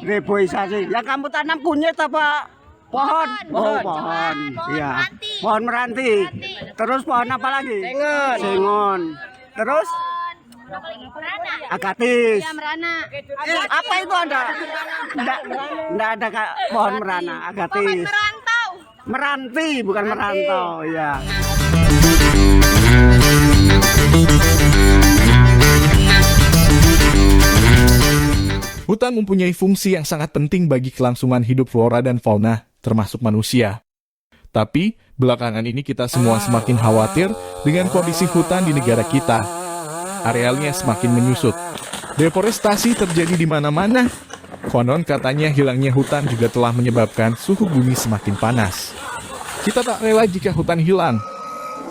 Reboisasi. Yang kamu tanam kunyit apa pohon? Oh, pohon. Iya. Pohon meranti. Terus pohon apa lagi? Sengon. Terus agatis. Apa itu Anda? Enggak ada pohon merana, agatis. Meranti, bukan merantau, ya. Hutan mempunyai fungsi yang sangat penting bagi kelangsungan hidup flora dan fauna, termasuk manusia. Tapi, belakangan ini kita semua semakin khawatir dengan kondisi hutan di negara kita. Arealnya semakin menyusut. Deforestasi terjadi di mana-mana. Konon katanya hilangnya hutan juga telah menyebabkan suhu bumi semakin panas. Kita tak rela jika hutan hilang.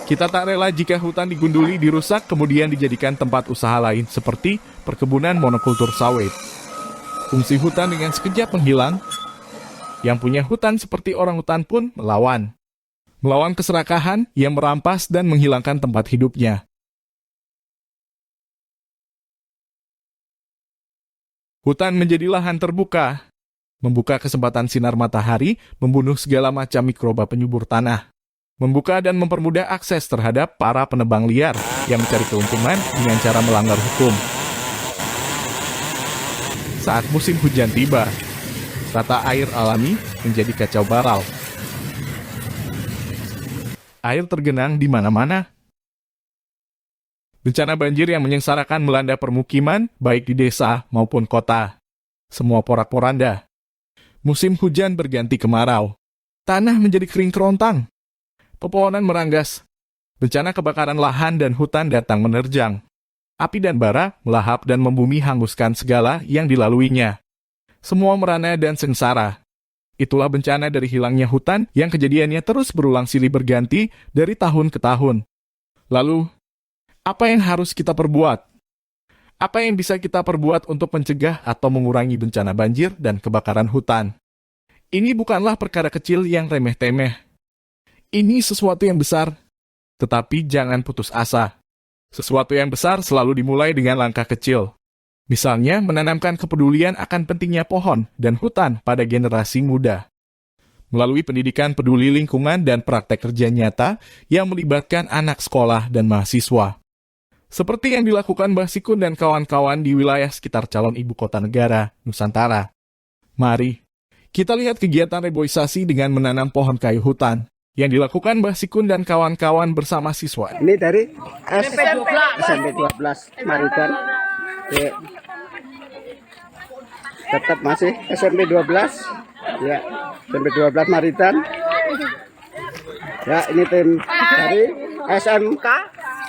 Kita tak rela jika hutan digunduli, dirusak, kemudian dijadikan tempat usaha lain seperti perkebunan monokultur sawit. Fungsi hutan dengan sekejap menghilang. Yang punya hutan seperti orang hutan pun melawan. Melawan keserakahan yang merampas dan menghilangkan tempat hidupnya. Hutan menjadi lahan terbuka, membuka kesempatan sinar matahari, membunuh segala macam mikroba penyubur tanah, membuka dan mempermudah akses terhadap para penebang liar yang mencari keuntungan dengan cara melanggar hukum. Saat musim hujan tiba, tata air alami menjadi kacau balau. Air tergenang di mana-mana. Bencana banjir yang menyengsarakan melanda permukiman, baik di desa maupun kota. Semua porak-poranda. Musim hujan berganti kemarau. Tanah menjadi kering kerontang. Pepohonan meranggas. Bencana kebakaran lahan dan hutan datang menerjang. Api dan bara melahap dan membumi hanguskan segala yang dilaluinya. Semua merana dan sengsara. Itulah bencana dari hilangnya hutan yang kejadiannya terus berulang silih berganti dari tahun ke tahun. Lalu, apa yang harus kita perbuat? Apa yang bisa kita perbuat untuk mencegah atau mengurangi bencana banjir dan kebakaran hutan? Ini bukanlah perkara kecil yang remeh-temeh. Ini sesuatu yang besar, tetapi jangan putus asa. Sesuatu yang besar selalu dimulai dengan langkah kecil. Misalnya, menanamkan kepedulian akan pentingnya pohon dan hutan pada generasi muda. Melalui pendidikan peduli lingkungan dan praktek kerja nyata yang melibatkan anak sekolah dan mahasiswa. Seperti yang dilakukan Mbah Sikun dan kawan-kawan di wilayah sekitar calon ibu kota negara, Nusantara. Mari, kita lihat kegiatan reboisasi dengan menanam pohon kayu hutan yang dilakukan Mbah Sikun dan kawan-kawan bersama siswa. Ini dari SMP 12 Maritan. Tetap masih SMP 12. Ya, SMP 12 Maritan. Ya, ini tim dari SMK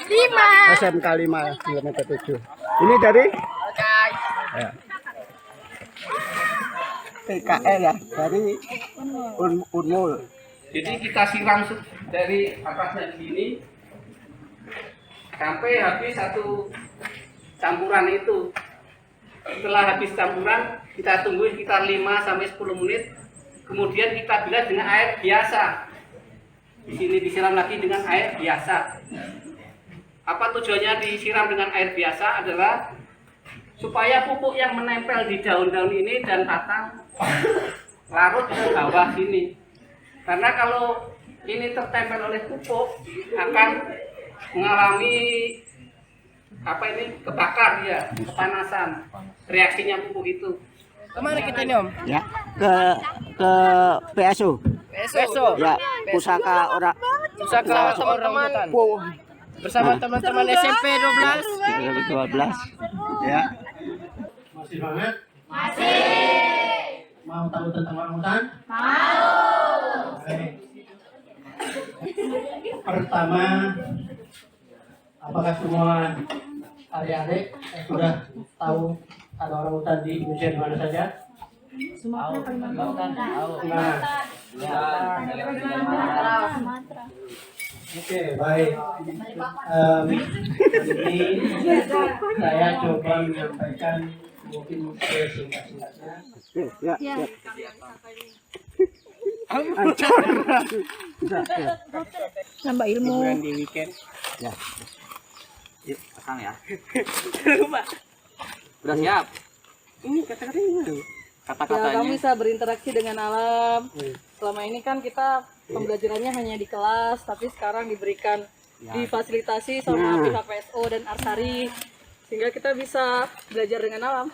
5 kilometer 7. Ini dari ya. PKL ya, dari Unmul. Jadi kita siram dari atasnya di sini sampai habis satu campuran itu. Setelah habis campuran, kita tunggu sekitar 5-10 menit. Kemudian kita bilas dengan air biasa. Di sini disiram lagi dengan air biasa. Apa tujuannya disiram dengan air biasa adalah supaya pupuk yang menempel di daun-daun ini dan batang larut ke bawah sini. Karena kalau ini tertempel oleh pupuk akan mengalami kebakar ya, kepanasan. Reaksinya pupuk itu. Kemana kita ini Om? Ya, ke PSU. PSU. Ya, pusaka orang teman-teman bersama teman-teman SMP 12. Ya. Masih banget? Masih. Mau tahu tentang orang hutan? Mau. Baik. Pertama, apakah semua adik-adik sudah tahu ada orang hutan di Indonesia di mana saja? Oke, baik. Ini saya coba menyampaikan mungkin singkat-singkatnya. Ya. Nambah ilmu. Di weekend. Ya. Yuk, pasang ya. Udah siap? Ini kata-kata ini tuh. Ya, kamu bisa berinteraksi dengan alam. Selama ini kan kita pembelajarannya hanya di kelas, tapi sekarang diberikan difasilitasi sama pihak PSO dan Arsari, sehingga kita bisa belajar dengan alam.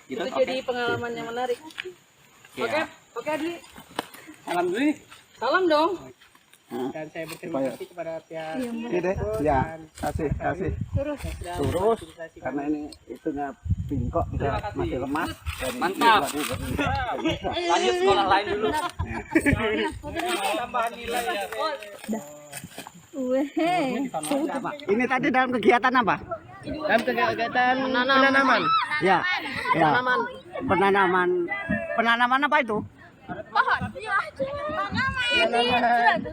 Itu jadi pengalaman yang menarik. Oke, Adli. Salam dulu. Salam dong. Dan saya berterima kasih kepada pihak Ini deh. Ya, kasih. Terus. Terus karena ini itunya bingkok kita masih lemas. Mantap. Lanjut sekolah lain dulu. Tambahan nilai ya. Weh. Ini tadi dalam kegiatan apa? dalam kegiatan penanaman. Ya. Penanaman apa itu?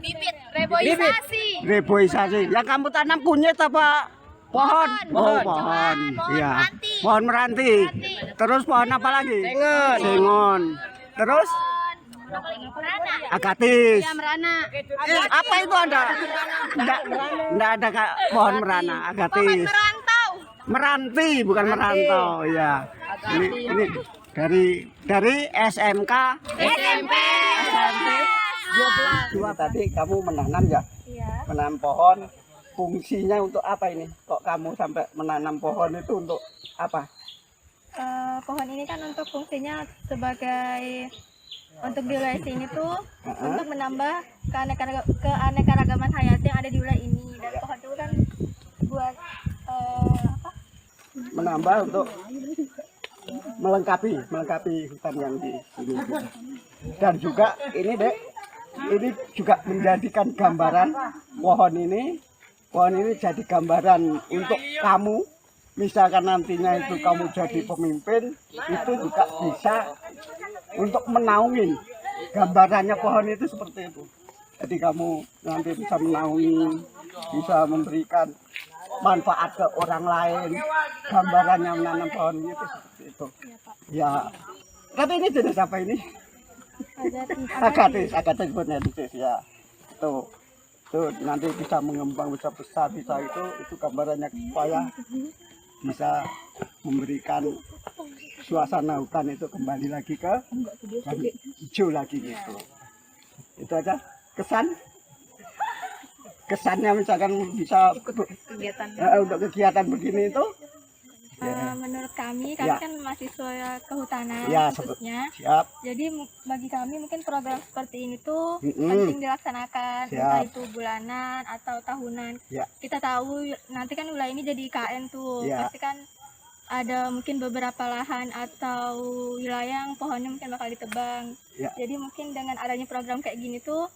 Bibit, reboisasi. Reboisasi. Yang kamu tanam kunyit apa? Pohon. Oh, pohon. Iya. Pohon meranti. Terus pohon apa lagi? Sengon. Terus agatis. Ya, merana. Apa itu ada? Enggak ada Kak, pohon merana, agatis. Merantau. Meranti bukan merantau, ya. Ini dari SMK SMP. Dua tadi kamu menanam ya? Iya. Menanam pohon. Fungsinya untuk apa ini? Kok kamu sampai menanam pohon itu untuk apa? Pohon ini kan untuk fungsinya sebagai untuk di wilayah sini tuh untuk menambah keanekaragaman hayati yang ada di wilayah ini, dan pohon itu kan buat apa? Menambah untuk melengkapi hutan yang di sini. Dan juga ini Dek, ini juga menjadikan gambaran pohon ini jadi gambaran untuk kamu. Misalkan nantinya itu kamu jadi pemimpin, itu juga bisa untuk menaungin. Gambarannya pohon itu seperti itu. Jadi kamu nanti bisa menaungi, bisa memberikan manfaat ke orang lain. Gambarannya menanam pohon itu seperti itu. Ya. Tapi ini jenis apa ini? Agatis sebutnya ya. Tuh nanti bisa mengembang, bisa besar, bisa itu gambarannya supaya bisa memberikan suasana hutan itu kembali lagi ke hijau lagi gitu. Itu aja kesannya misalkan bisa untuk kegiatan begini itu. Menurut kami Ya. kan mahasiswa kehutanan Ya, khususnya. Siap. Jadi bagi kami mungkin program seperti ini tuh Mm-mm. penting dilaksanakan, Siap. entah itu bulanan atau tahunan. Ya. Kita tahu nanti kan wilayah ini jadi IKN tuh, Ya. pasti kan ada mungkin beberapa lahan atau wilayah yang pohonnya mungkin bakal ditebang. Ya. Jadi mungkin dengan adanya program kayak gini tuh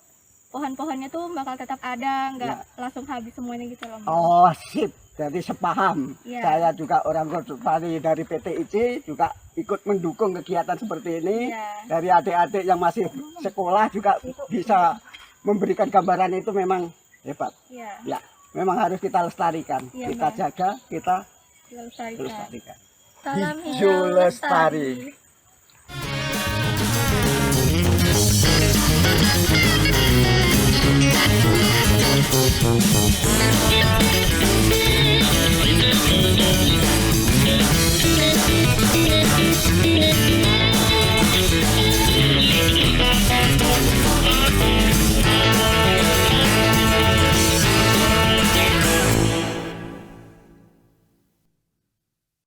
pohon-pohonnya tuh bakal tetap ada, nggak langsung habis semuanya gitu loh. Mbak. Oh, sip. Jadi sepaham. Ya. Saya juga orang konservasi dari PTIC juga ikut mendukung kegiatan seperti ini. Ya. Dari adik-adik yang masih sekolah juga bisa memberikan gambaran itu memang hebat. Ya, Ya, memang harus kita lestarikan. Iya, Kita Mbak. jaga, kita dilestarikan. lestarikan. Salam Hijau hijau lestari. lestari.